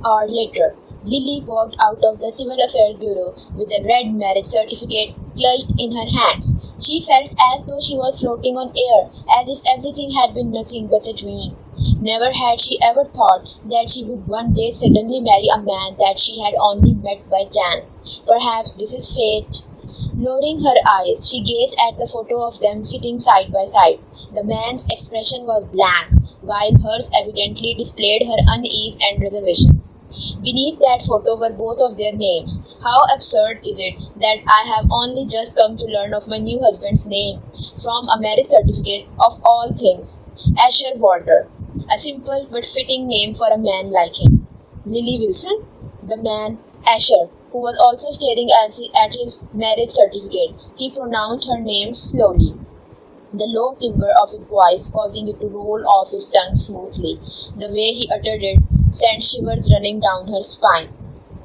hour later, Lily walked out of the Civil Affairs Bureau with a red marriage certificate clutched in her hands. She felt as though she was floating on air, as if everything had been nothing but a dream. Never had she ever thought that she would one day suddenly marry a man that she had only met by chance. Perhaps this is fate. Lowering her eyes, she gazed at the photo of them sitting side by side. The man's expression was blank, while hers evidently displayed her unease and reservations. Beneath that photo were both of their names. How absurd is it that I have only just come to learn of my new husband's name from a marriage certificate of all things. Asher Walter. A simple but fitting name for a man like him. Lily Wilson? The man, Asher, who was also staring at his marriage certificate. He pronounced her name slowly, the low timbre of his voice causing it to roll off his tongue smoothly. The way he uttered it sent shivers running down her spine.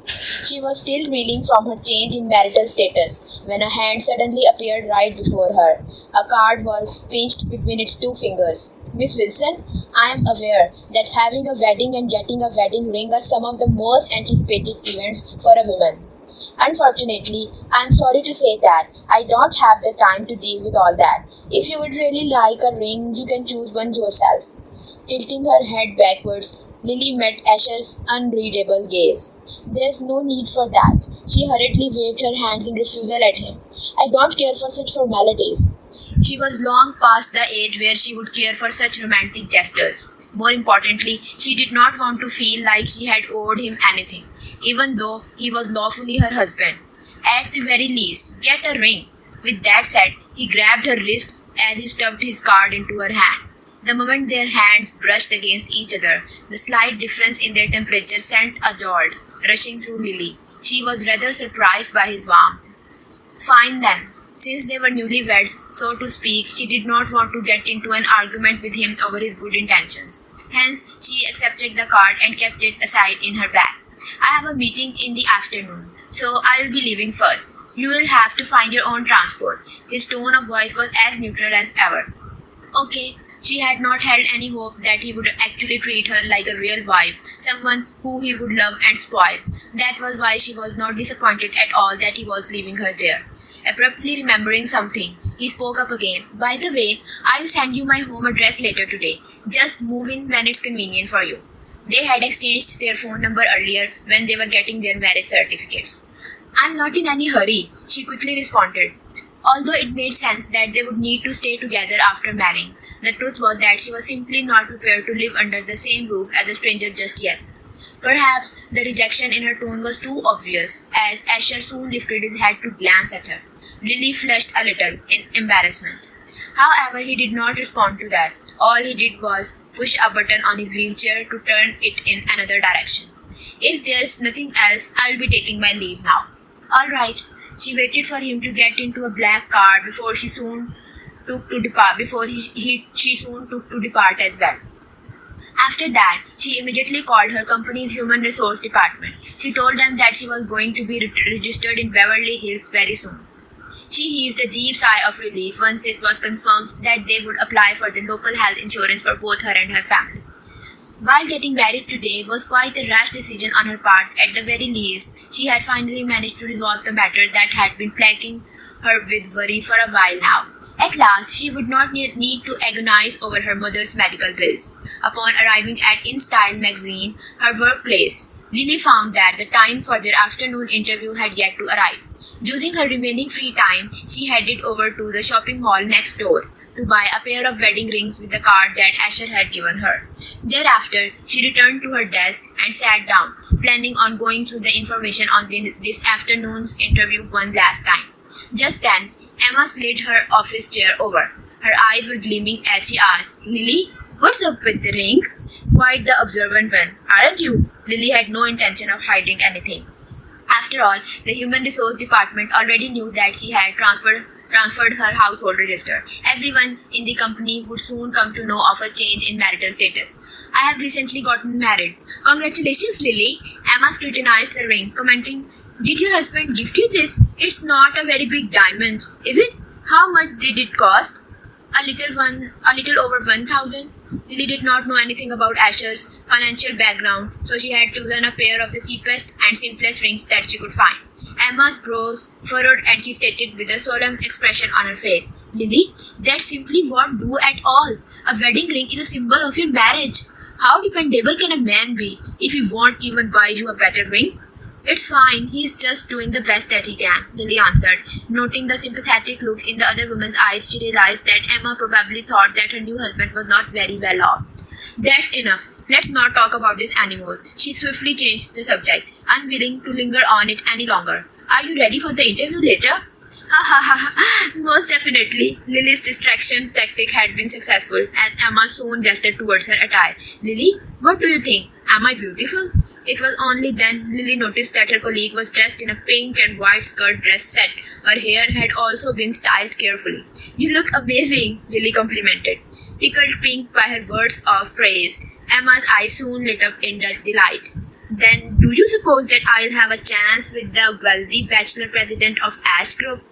She was still reeling from her change in marital status when a hand suddenly appeared right before her. A card was pinched between its two fingers. Miss Wilson, I am aware that having a wedding and getting a wedding ring are some of the most anticipated events for a woman. Unfortunately, I am sorry to say that I don't have the time to deal with all that. If you would really like a ring, you can choose one yourself. Tilting her head backwards, Lily met Asher's unreadable gaze. There's no need for that. She hurriedly waved her hands in refusal at him. I don't care for such formalities. She was long past the age where she would care for such romantic gestures. More importantly, she did not want to feel like she had owed him anything, even though he was lawfully her husband. At the very least, get a ring. With that said, he grabbed her wrist as he stuffed his card into her hand. The moment their hands brushed against each other, the slight difference in their temperature sent a jolt rushing through Lily. She was rather surprised by his warmth. Fine then. Since they were newlyweds, so to speak, she did not want to get into an argument with him over his good intentions. Hence, she accepted the card and kept it aside in her bag. I have a meeting in the afternoon, so I will be leaving first. You will have to find your own transport. His tone of voice was as neutral as ever. Okay. She had not held any hope that he would actually treat her like a real wife, someone who he would love and spoil. That was why she was not disappointed at all that he was leaving her there. Abruptly remembering something, he spoke up again. By the way, I'll send you my home address later today. Just move in when it's convenient for you. They had exchanged their phone number earlier when they were getting their marriage certificates. I'm not in any hurry, she quickly responded. Although it made sense that they would need to stay together after marrying, the truth was that she was simply not prepared to live under the same roof as a stranger just yet. Perhaps the rejection in her tone was too obvious, as Asher soon lifted his head to glance at her. Lily flushed a little in embarrassment. However, he did not respond to that. All he did was push a button on his wheelchair to turn it in another direction. If there's nothing else, I'll be taking my leave now. All right. She waited for him to get into a black car before she soon took to depart as well. After that, she immediately called her company's human resource department. She told them that she was going to be registered in Beverly Hills very soon. She heaved a deep sigh of relief once it was confirmed that they would apply for the local health insurance for both her and her family. While getting married today was quite a rash decision on her part, at the very least, she had finally managed to resolve the matter that had been plaguing her with worry for a while now. At last, she would not need to agonize over her mother's medical bills. Upon arriving at In Style magazine, her workplace, Lily found that the time for their afternoon interview had yet to arrive. Using her remaining free time, she headed over to the shopping mall next door to buy a pair of wedding rings with the card that Asher had given her. Thereafter, she returned to her desk and sat down, planning on going through the information on this afternoon's interview one last time. Just then, Emma slid her office chair over. Her eyes were gleaming as she asked, Lily, what's up with the ring? Quite the observant one, aren't you? Lily had no intention of hiding anything. After all, the human resource department already knew that she had transferred her household register. Everyone in the company would soon come to know of a change in marital status. I have recently gotten married. Congratulations, Lily. Emma scrutinized the ring, commenting, did your husband gift you this? It's not a very big diamond, is it? How much did it cost? A little over 1,000. Lily did not know anything about Asher's financial background, so she had chosen a pair of the cheapest and simplest rings that she could find. Emma's brows furrowed and she stated with a solemn expression on her face, "Lily, that simply won't do at all. A wedding ring is a symbol of your marriage. How dependable can a man be if he won't even buy you a better ring?" "It's fine, he's just doing the best that he can," Lily answered. Noting the sympathetic look in the other woman's eyes, she realized that Emma probably thought that her new husband was not very well off. "That's enough. Let's not talk about this anymore." She swiftly changed the subject, unwilling to linger on it any longer. "Are you ready for the interview later?" Ha ha ha ha. Most definitely. Lily's distraction tactic had been successful, and Emma soon gestured towards her attire. "Lily, what do you think? Am I beautiful?" It was only then Lily noticed that her colleague was dressed in a pink and white skirt dress set. Her hair had also been styled carefully. "You look amazing," Lily complimented, tickled pink by her words of praise. Emma's eyes soon lit up in delight. "Then do you suppose that I'll have a chance with the wealthy bachelor president of Ash Group?"